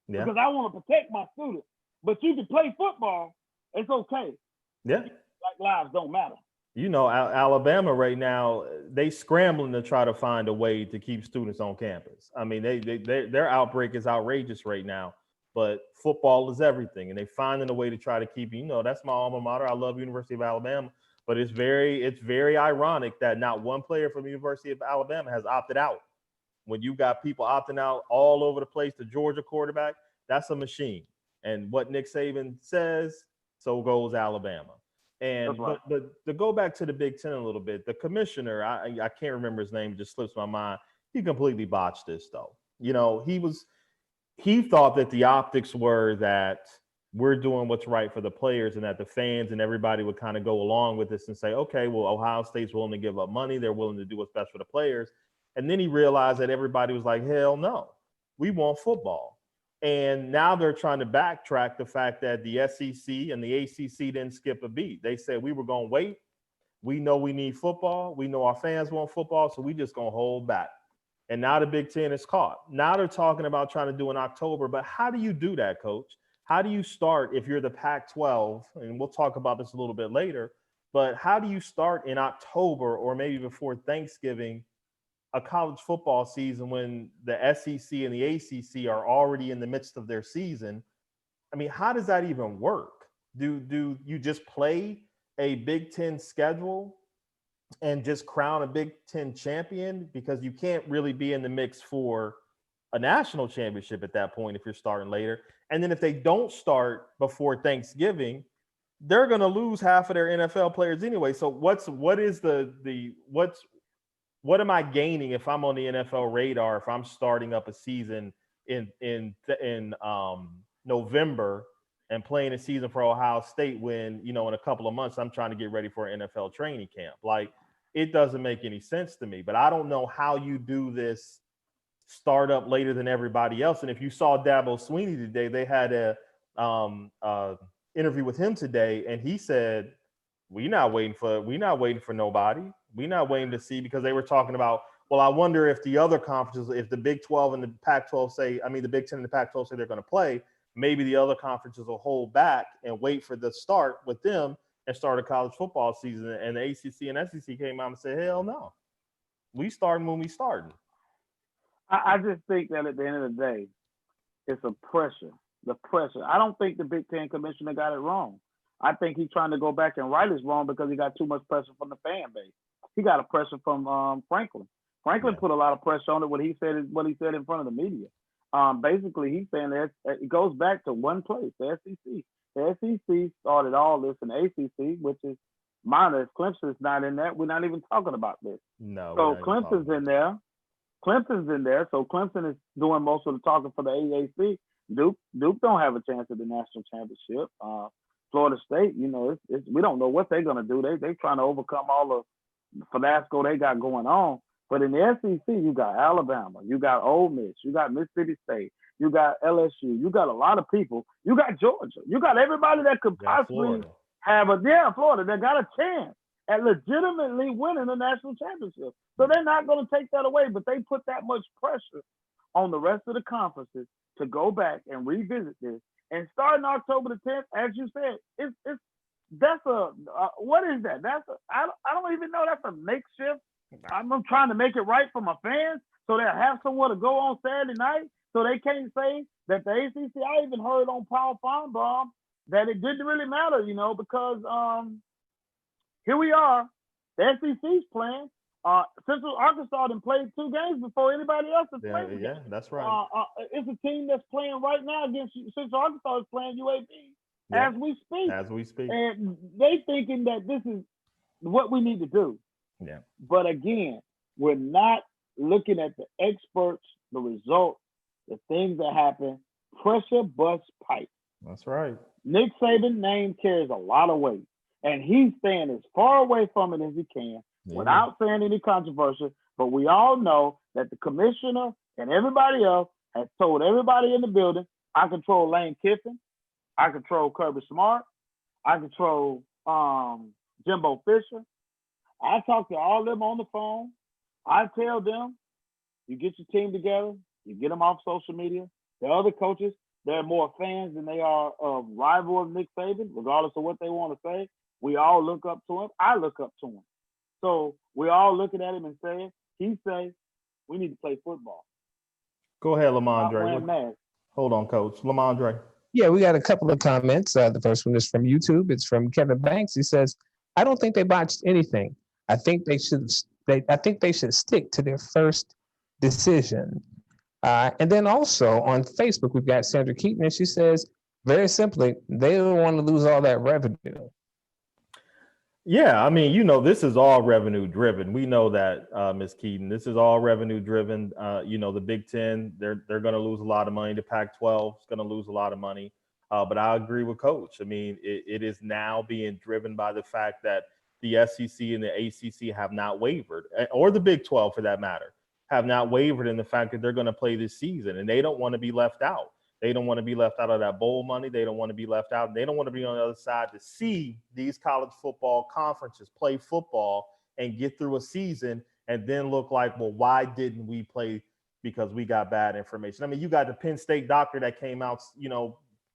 because I want to protect my students. But you can play football, it's okay. Yeah. Black lives don't matter. Alabama right now, they scrambling to try to find a way to keep students on campus. I mean, their outbreak is outrageous right now, but football is everything. And they finding a way to try to keep, that's my alma mater. I love University of Alabama, but it's very ironic that not one player from the University of Alabama has opted out. When you got people opting out all over the place, the Georgia quarterback, that's a machine. And what Nick Saban says, so goes Alabama. And right. but to go back to the Big Ten a little bit, the commissioner, I can't remember his name, it just slips my mind. He completely botched this though. He thought that the optics were that we're doing what's right for the players and that the fans and everybody would kind of go along with this and say, okay, well, Ohio State's willing to give up money. They're willing to do what's best for the players. And then he realized that everybody was like, hell no, we want football. And now they're trying to backtrack the fact that the SEC and the ACC didn't skip a beat. They said we were going to wait. We know we need football. We know our fans want football, so we just going to hold back. And now the Big Ten is caught. Now they're talking about trying to do in October. But how do you do that, Coach? How do you start if you're the Pac-12? And we'll talk about this a little bit later. But how do you start in October or maybe before Thanksgiving a college football season when the SEC and the ACC are already in the midst of their season? I mean, how does that even work? Do you just play a Big Ten schedule and just crown a Big Ten champion? Because you can't really be in the mix for a national championship at that point if you're starting later. And then if they don't start before Thanksgiving, they're going to lose half of their NFL players anyway. So what am I gaining if I'm on the NFL radar if I'm starting up a season in November and playing a season for Ohio State when, in a couple of months I'm trying to get ready for an NFL training camp? Like, it doesn't make any sense to me. But I don't know how you do this start up later than everybody else. And if you saw Dabo Swinney today, they had a interview with him today, and he said, we're not waiting for nobody. We're not waiting to see, because they were talking about, well, I wonder if the other conferences, if the Big 12 and the Pac-12 the Big 10 and the Pac-12 say they're going to play, maybe the other conferences will hold back and wait for the start with them and start a college football season. And the ACC and SEC came out and said, hell no. We starting when we starting. I just think that at the end of the day, it's the pressure. I don't think the Big Ten commissioner got it wrong. I think he's trying to go back and right his wrong because he got too much pressure from the fan base. He got a pressure from Franklin. Franklin put a lot of pressure on it when he said in front of the media. Basically, he's saying that it goes back to one place, the SEC. The SEC started all this, in the ACC, which is minor. If Clemson's not in that, we're not even talking about this. No. So Clemson's in there. So Clemson is doing most of the talking for the AAC. Duke don't have a chance at the national championship. Florida State, we don't know what they're going to do. They trying to overcome all the fiasco they got going on. But in the SEC, you got Alabama, you got Ole Miss, you got Mississippi State, you got LSU, you got a lot of people. You got Georgia. You got everybody that could possibly have Florida that got a chance at legitimately winning the national championship. So they're not going to take that away, but they put that much pressure on the rest of the conferences to go back and revisit this. And starting October the 10th, as you said, what is that? I don't even know. That's a makeshift. I'm trying to make it right for my fans so they'll have somewhere to go on Saturday night so they can't say that the ACC, I even heard on Paul Feinbaum that it didn't really matter, because here we are, the SEC's playing. Central Arkansas done played 2 games before anybody else has played. Yeah, that's right. It's a team that's playing right now against Central Arkansas is playing UAB as we speak. And they thinking that this is what we need to do. Yeah. But again, we're not looking at the experts, the results, the things that happen. Pressure busts pipes. That's right. Nick Saban's name carries a lot of weight, and he's staying as far away from it as he can. Without saying any controversy, but we all know that the commissioner and everybody else has told everybody in the building, I control Lane Kiffin, I control Kirby Smart, I control Jimbo Fisher. I talk to all of them on the phone. I tell them, you get your team together, you get them off social media. The other coaches, they're more fans than they are of rival of Nick Saban, regardless of what they want to say. We all look up to him. I look up to him. So we're all looking at him and saying, he say, we need to play football. Go ahead, Lamondre. Hold on, Coach. Lamondre. Yeah, we got a couple of comments. The first one is from YouTube. It's from Kevin Banks. He says, I don't think they botched anything. I think they should stick to their first decision. And then also on Facebook, we've got Sandra Keaton, and she says, very simply, they don't want to lose all that revenue. Yeah, I mean, this is all revenue driven. We know that, Ms. Keaton. This is all revenue driven. The Big Ten, they're going to lose a lot of money. The Pac-12 is going to lose a lot of money. But I agree with Coach. I mean, it is now being driven by the fact that the SEC and the ACC have not wavered, or the Big 12 for that matter, have not wavered in the fact that they're going to play this season, and they don't want to be left out. They don't want to be left out of that bowl money. They don't want to be left out. They don't want to be on the other side to see these college football conferences play football and get through a season and then look like, well, why didn't we play? Because we got bad information. I mean, you got the Penn State doctor that came out,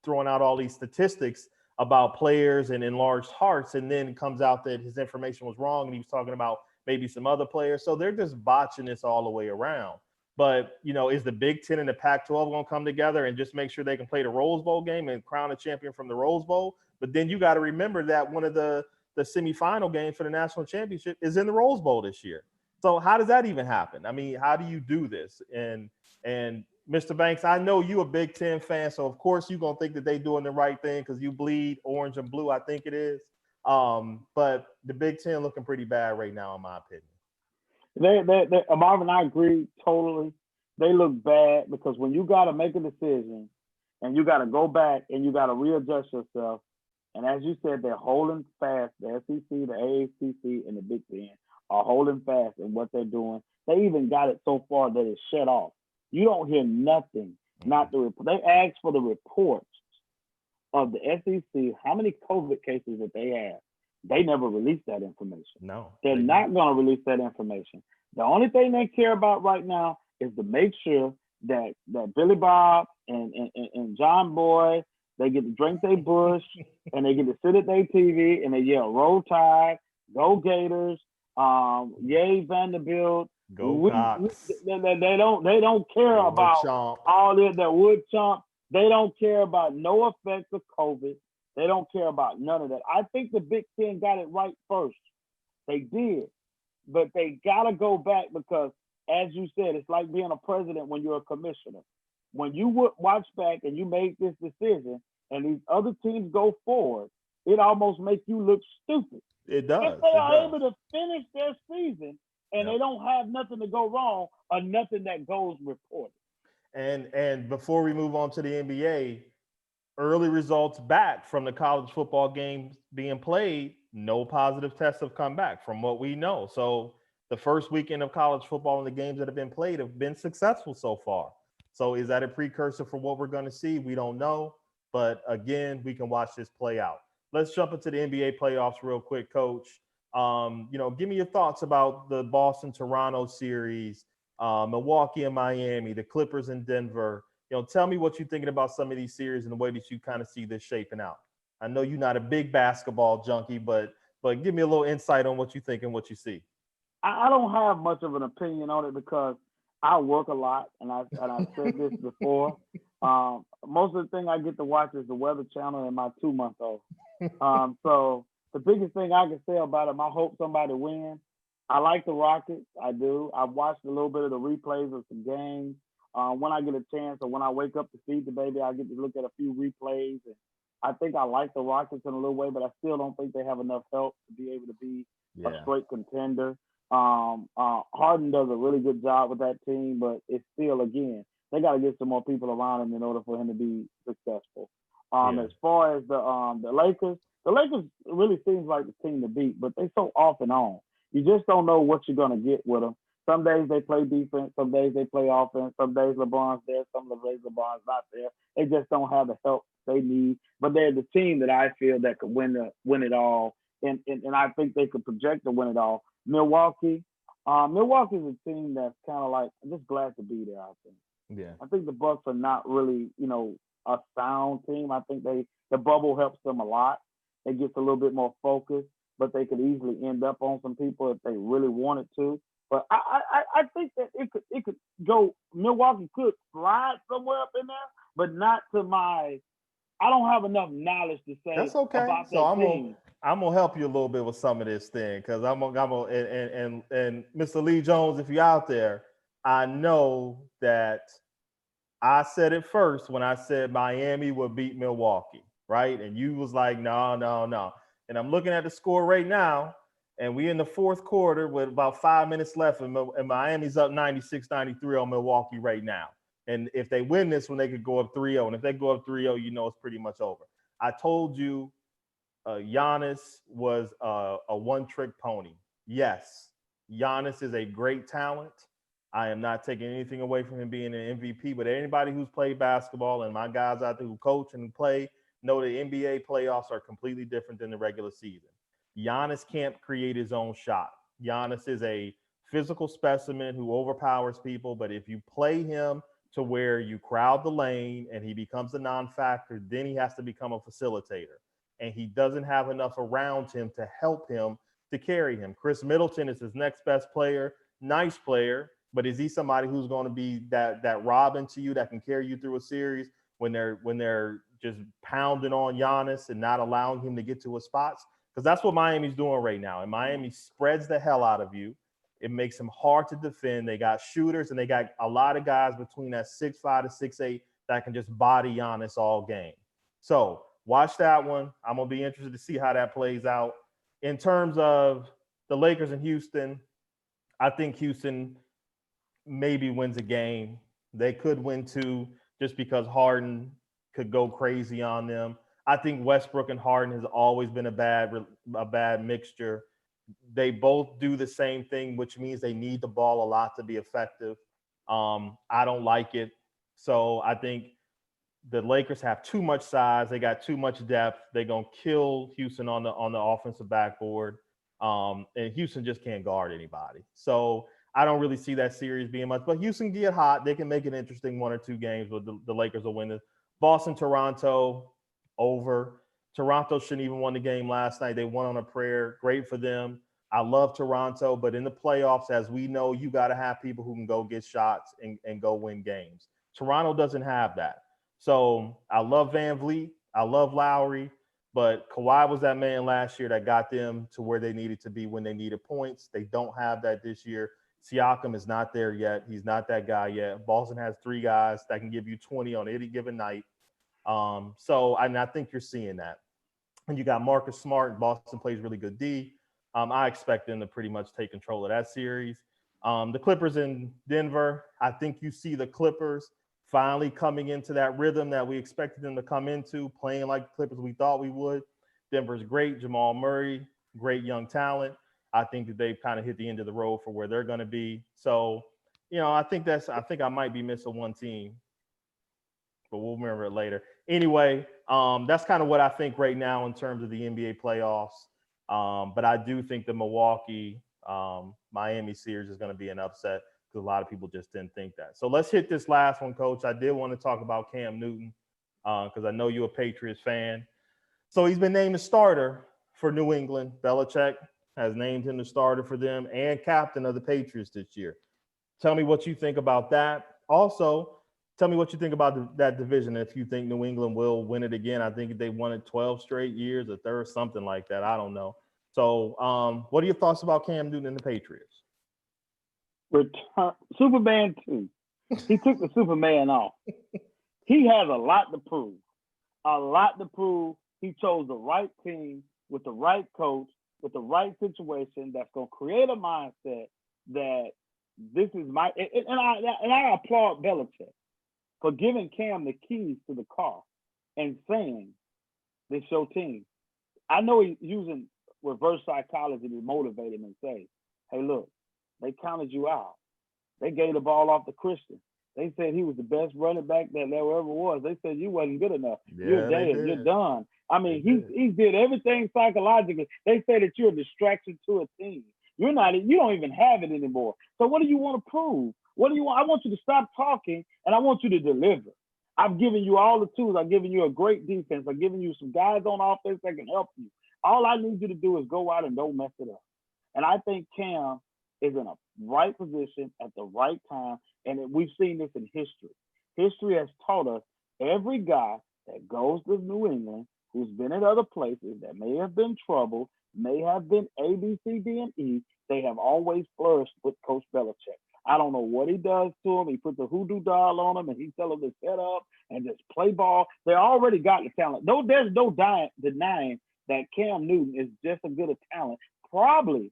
throwing out all these statistics about players and enlarged hearts, and then it comes out that his information was wrong and he was talking about maybe some other players. So they're just botching this all the way around. But, is the Big Ten and the Pac-12 going to come together and just make sure they can play the Rose Bowl game and crown a champion from the Rose Bowl? But then you got to remember that one of the semifinal games for the national championship is in the Rose Bowl this year. So how does that even happen? I mean, how do you do this? And Mr. Banks, I know you a Big Ten fan, so of course you're going to think that they're doing the right thing because you bleed orange and blue, I think it is. But the Big Ten looking pretty bad right now, in my opinion. Marvin, I agree totally. They look bad because when you got to make a decision and you got to go back and you got to readjust yourself, and as you said, they're holding fast. The SEC, the AACC, and the Big Ten are holding fast in what they're doing. They even got it so far that it's shut off. You don't hear nothing. Not the report. They asked for the reports of the SEC, how many COVID cases that they have. They never released that information. No. They're not going to release that information. The only thing they care about right now is to make sure that Billy Bob and John Boy, they get to drink their bush and they get to sit at their TV and they yell, "Roll Tide, go Gators, yay Vanderbilt, go Cox." They don't care about all that wood chomp. They don't care about no effects of COVID. They don't care about none of that. I think the Big Ten got it right first. They did. But they got to go back because, as you said, it's like being a president when you're a commissioner. When you watch back and you make this decision and these other teams go forward, it almost makes you look stupid. It does. If they are able to finish their season and they don't have nothing to go wrong or nothing that goes reported. And before we move on to the NBA, early results back from the college football games being played, no positive tests have come back from what we know. So the first weekend of college football and the games that have been played have been successful so far. So is that a precursor for what we're going to see? We don't know. But again, we can watch this play out. Let's jump into the NBA playoffs real quick, Coach. Give me your thoughts about the Boston-Toronto series, Milwaukee and Miami, the Clippers in Denver. Tell me what you're thinking about some of these series and the way that you kind of see this shaping out. I know you're not a big basketball junkie, but give me a little insight on what you think and what you see. I don't have much of an opinion on it because I work a lot, and I've said this before. Most of the thing I get to watch is the Weather Channel and my 2-month-old. So the biggest thing I can say about them, I hope somebody wins. I like the Rockets. I do. I've watched a little bit of the replays of some games. When I get a chance or when I wake up to feed the baby, I get to look at a few replays. And I think I like the Rockets in a little way, but I still don't think they have enough help to be able to be a straight contender. Harden does a really good job with that team, but it's still, again, they got to get some more people around him in order for him to be successful. As far as the Lakers really seems like the team to beat, but they're so off and on. You just don't know what you're going to get with them. Some days they play defense, some days they play offense, some days LeBron's there, some days LeBron's not there. They just don't have the help they need. But they're the team that I feel that could win it all, and I think they could project to win it all. Milwaukee's a team that's kind of like, I'm just glad to be there, I think. Yeah. I think the Bucks are not really, a sound team. I think the bubble helps them a lot. It gets a little bit more focused, but they could easily end up on some people if they really wanted to. But I think that it could go. Milwaukee could slide somewhere up in there, but not to my. I don't have enough knowledge to say that's okay. About so that team. I'm gonna help you a little bit with some of this thing because and Mr. Lee Jones, if you're out there, I know that I said it first when I said Miami would beat Milwaukee, right? And you was like, no. And I'm looking at the score right now, and we in the fourth quarter with about 5 minutes left, and Miami's up 96-93 on Milwaukee right now. And if they win this one, they could go up 3-0. And if they go up 3-0, you know it's pretty much over. I told you Giannis was a one-trick pony. Yes, Giannis is a great talent. I am not taking anything away from him being an MVP, but anybody who's played basketball and my guys out there who coach and play know the NBA playoffs are completely different than the regular season. Giannis can't create his own shot. Giannis is a physical specimen who overpowers people, but if you play him to where you crowd the lane and he becomes a non-factor, then he has to become a facilitator. And he doesn't have enough around him to help him to carry him. Chris Middleton is his next best player, nice player, but is he somebody who's going to be that Robin to you that can carry you through a series when they're just pounding on Giannis and not allowing him to get to his spots? Because that's what Miami's doing right now. And Miami spreads the hell out of you. It makes them hard to defend. They got shooters, and they got a lot of guys between that 6'5" to 6'8" that can just body Giannis all game. So watch that one. I'm going to be interested to see how that plays out. In terms of the Lakers and Houston, I think Houston maybe wins a game. They could win 2 just because Harden could go crazy on them. I think Westbrook and Harden has always been a bad mixture. They both do the same thing, which means they need the ball a lot to be effective. I don't like it. So I think the Lakers have too much size. They got too much depth. They're going to kill Houston on the offensive backboard. And Houston just can't guard anybody. So I don't really see that series being much. But Houston get hot. They can make it interesting 1 or 2 games, but the Lakers will win it. Boston, Toronto, over. Toronto shouldn't even won the game last night. They won on a prayer. Great for them. I love Toronto, but in the playoffs, as we know, you got to have people who can go get shots and go win games. Toronto doesn't have that. So I love Van Vliet. I love Lowry, but Kawhi was that man last year that got them to where they needed to be when they needed points. They don't have that this year. Siakam is not there yet. He's not that guy yet. Boston has 3 guys that can give you 20 on any given night. So I think you're seeing that. And you got Marcus Smart. Boston plays really good D. I expect them to pretty much take control of that series. The Clippers in Denver, I think you see the Clippers finally coming into that rhythm that we expected them to come into, playing like the Clippers we thought we would. Denver's great. Jamal Murray, great young talent. I think that they've kind of hit the end of the road for where they're going to be. So, I think I might be missing one team, but we'll remember it later. Anyway, that's kind of what I think right now in terms of the NBA playoffs. But I do think the Milwaukee Miami series is going to be an upset because a lot of people just didn't think that. So let's hit this last one, Coach. I did want to talk about Cam Newton because I know you're a Patriots fan. So he's been named a starter for New England. Belichick has named him the starter for them and captain of the Patriots this year. Tell me what you think about that. Also, tell me what you think about that division. If you think New England will win it again, I think they won it 12 straight years, a third, something like that. I don't know. So what are your thoughts about Cam Newton and the Patriots? Superman 2. He took the Superman off. He has a lot to prove. He chose the right team with the right coach, with the right situation that's going to create a mindset that this is my – and I applaud Belichick for giving Cam the keys to the car and saying, this your team. I know he's using reverse psychology to motivate him and say, hey, look, they counted you out. They gave the ball off to Christian. They said he was the best running back that there ever was. They said you wasn't good enough. Yeah, you're dead. You're done. I mean, he did everything psychologically. They say that you're a distraction to a team. You don't even have it anymore. So what do you want to prove? What do you want? I want you to stop talking and I want you to deliver. I've given you all the tools. I've given you a great defense. I've given you some guys on offense that can help you. All I need you to do is go out and don't mess it up. And I think Cam is in a right position at the right time. And we've seen this in history. History has taught us every guy that goes to New England, who's been at other places that may have been trouble, may have been A, B, C, D, and E, they have always flourished with Coach Belichick. I don't know what he does to him. He puts the hoodoo doll on him and he tells them to set up and just play ball. They already got the talent. No, there's no denying that Cam Newton is just as good a talent, probably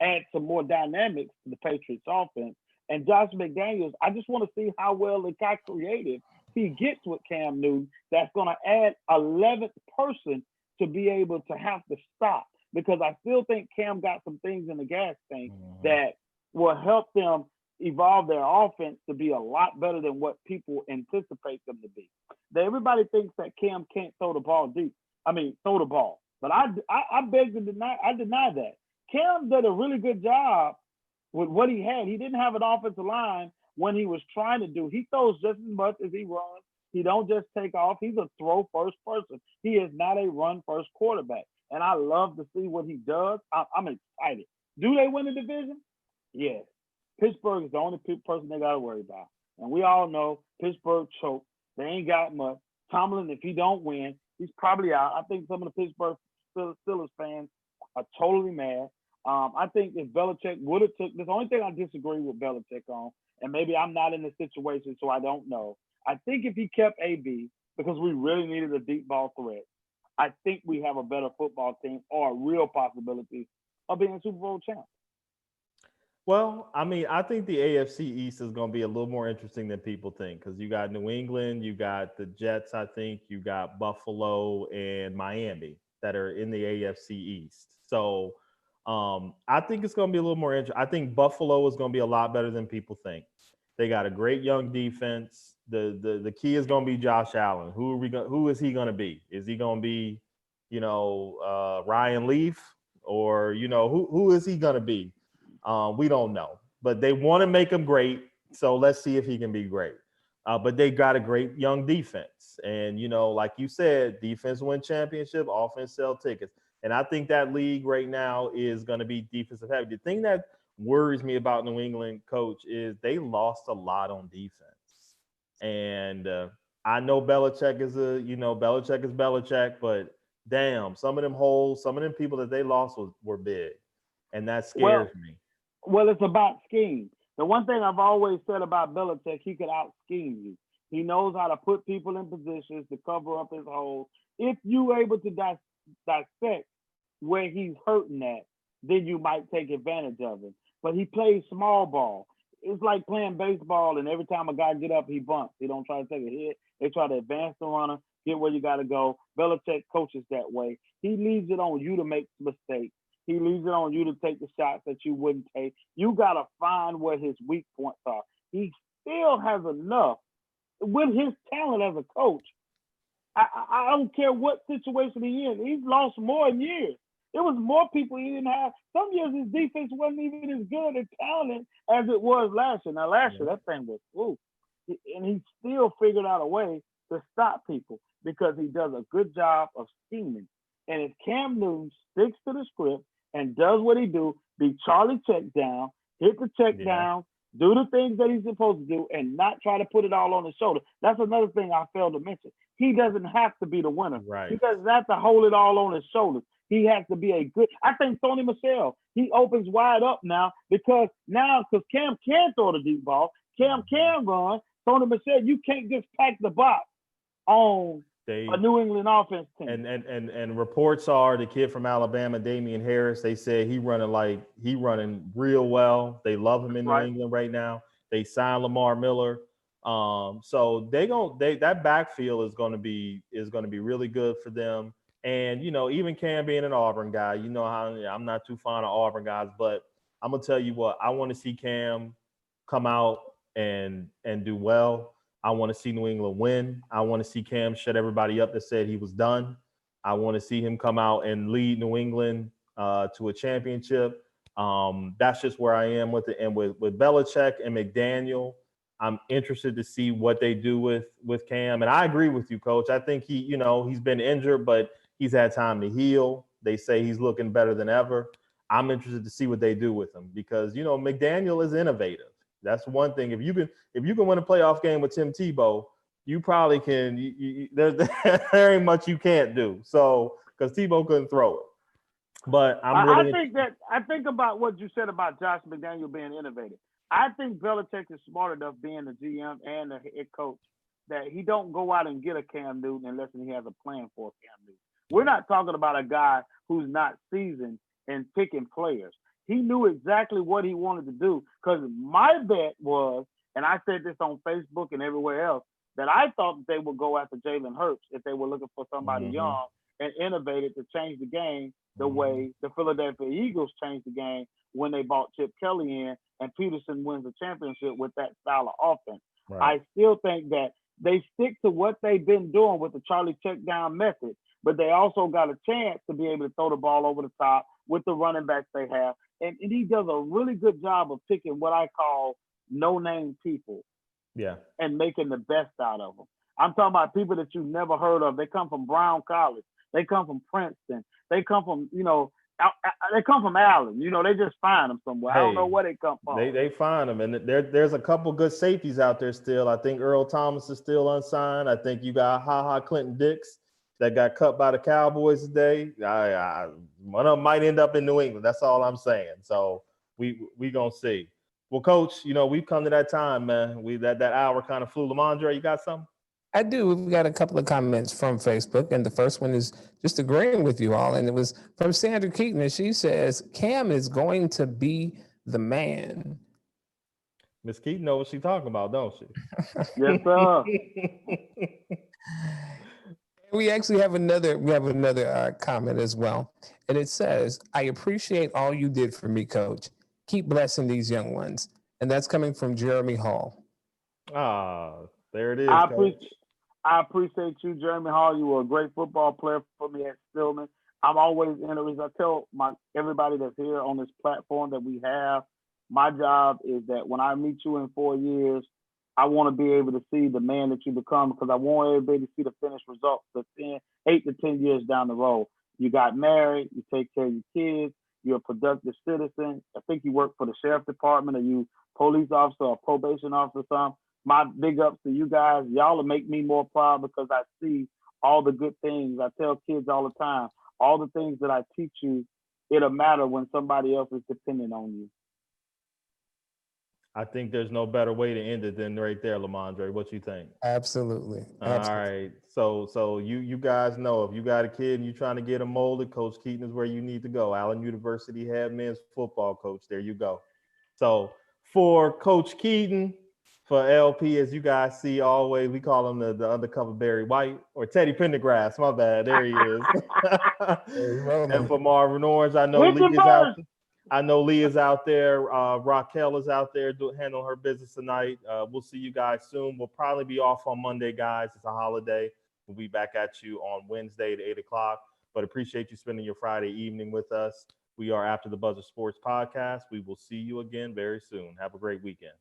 add some more dynamics to the Patriots offense. And Josh McDaniels, I just want to see how well and how creative he gets with Cam Newton. That's going to add 11th person to be able to have to stop, because I still think Cam got some things in the gas tank that will help them evolve their offense to be a lot better than what people anticipate them to be. That everybody thinks that Cam can't throw the ball deep. I mean, throw the ball. But I beg to deny. I deny that. Cam did a really good job with what he had. He didn't have an offensive line when he was trying to do. He throws just as much as he runs. He don't just take off. He's a throw first person. He is not a run first quarterback. And I love to see what he does. I'm excited. Do they win the division? Yes. Pittsburgh is the only person they got to worry about. And we all know Pittsburgh choked. They ain't got much. Tomlin, if he don't win, he's probably out. I think some of the Pittsburgh Steelers fans are totally mad. I think if Belichick would have took this, the only thing I disagree with Belichick on, and maybe I'm not in the situation, so I don't know. I think if he kept AB, because we really needed a deep ball threat, I think we have a better football team or a real possibility of being Super Bowl champ. Well, I mean, I think the AFC East is going to be a little more interesting than people think, because you got New England, you got the Jets, I think, you got Buffalo and Miami that are in the AFC East. So I think it's going to be a little more interesting. I think Buffalo is going to be a lot better than people think. They got a great young defense. The key is going to be Josh Allen. Who is he going to be? Is he going to be, Ryan Leaf, or who is he going to be? We don't know, but they want to make him great. So let's see if he can be great. But they got a great young defense. And, like you said, defense win championship, offense sell tickets. And I think that league right now is going to be defensive heavy. The thing that worries me about New England, Coach, is they lost a lot on defense. And I know Belichick is Belichick, but damn, some of them holes, some of them people that they lost were big. And that scares me. Well, it's about scheme. The one thing I've always said about Belichick, he could out-scheme you. He knows how to put people in positions to cover up his holes. If you're able to dissect where he's hurting at, then you might take advantage of it. But he plays small ball. It's like playing baseball, and every time a guy get up, he bumps. He don't try to take a hit. They try to advance the runner, get where you got to go. Belichick coaches that way. He leaves it on you to make mistakes. He leaves it on you to take the shots that you wouldn't take. You got to find where his weak points are. He still has enough with his talent as a coach. I don't care what situation he's in. He's lost more in years. There was more people he didn't have. Some years his defense wasn't even as good and talented as it was last year. Now, last year, that thing was ooh. And he still figured out a way to stop people because he does a good job of scheming. And if Cam Newton sticks to the script and does what he do, be Charlie check down, hit the check down, do the things that he's supposed to do, and not try to put it all on his shoulder. That's another thing I failed to mention. He doesn't have to be the winner. Right. He doesn't have to hold it all on his shoulders. He has to be a good. I think Tony Michel, he opens wide up now because Cam can throw the deep ball. Cam can run. Tony Michel, you can't just pack the box on a New England offense team. And reports are the kid from Alabama, Damian Harris, they said he running real well. They love him in New England right now. They signed Lamar Miller. So that backfield is going to be really good for them. And even Cam being an Auburn guy, how I'm not too fond of Auburn guys, but I'm gonna tell you what, I want to see Cam come out and do well. I want to see New England win. I want to see Cam shut everybody up that said he was done. I want to see him come out and lead New England to a championship. That's just where I am with it. And with Belichick and McDaniel, I'm interested to see what they do with Cam. And I agree with you, Coach. I think he's been injured, but he's had time to heal. They say he's looking better than ever. I'm interested to see what they do with him because, McDaniel is innovative. That's one thing. If you can win a playoff game with Tim Tebow, you probably can. There ain't much you can't do. So because Tebow couldn't throw it, but I think about what you said about Josh McDaniel being innovative. I think Belichick is smart enough, being the GM and the head coach, that he don't go out and get a Cam Newton unless he has a plan for Cam Newton. We're not talking about a guy who's not seasoned in picking players. He knew exactly what he wanted to do. Because my bet was, and I said this on Facebook and everywhere else, that I thought that they would go after Jalen Hurts if they were looking for somebody young and innovative to change the game the way the Philadelphia Eagles changed the game when they brought Chip Kelly in and Peterson wins the championship with that style of offense. Right. I still think that they stick to what they've been doing with the Charlie check down method, but they also got a chance to be able to throw the ball over the top with the running backs they have. And he does a really good job of picking what I call no-name people. Yeah. And making the best out of them. I'm talking about people that you've never heard of. They come from Brown College. They come from Princeton. They come from, they come from Allen. They just find them somewhere. I don't know where they come from. They find them. And there's a couple good safeties out there still. I think Earl Thomas is still unsigned. I think you got Clinton Dix that got cut by the Cowboys today. One of them might end up in New England. That's all I'm saying. So we going to see. Well, Coach, we've come to that time, man. That hour kind of flew. Lamondre, you got something? I do. We've got a couple of comments from Facebook, and the first one is just agreeing with you all, and it was from Sandra Keaton, and she says, Cam is going to be the man. Miss Keaton knows what she's talking about, don't she? Yes, sir. We actually have another comment as well, and it says, I appreciate all you did for me, Coach. Keep blessing these young ones. And that's coming from Jeremy Hall. There it is. I appreciate you, Jeremy Hall. You were a great football player for me at Stillman. I'm always interested. I tell everybody that's here on this platform that we have, my job is that when I meet you in 4 years, I want to be able to see the man that you become, because I want everybody to see the finished results 8 to 10 years down the road. You got married, you take care of your kids, you're a productive citizen. I think you work for the sheriff department, or you police officer or probation officer or something. My big ups to you guys. Y'all will make me more proud because I see all the good things. I tell kids all the time, all the things that I teach you, it'll matter when somebody else is depending on you. I think there's no better way to end it than right there, Lamondre. What you think? Absolutely. All right. So you guys know, if you got a kid and you're trying to get them molded, Coach Keaton is where you need to go. Allen University head men's football coach. There you go. So for Coach Keaton, for LP, as you guys see always, we call him the undercover Barry White, or Teddy Pendergrass. My bad. There he is. And for Marvin Orange, I know Lee is out there. Lee is out there. Raquel is out there handling her business tonight. We'll see you guys soon. We'll probably be off on Monday, guys. It's a holiday. We'll be back at you on Wednesday at 8 o'clock. But appreciate you spending your Friday evening with us. We are After the Buzzer Sports Podcast. We will see you again very soon. Have a great weekend.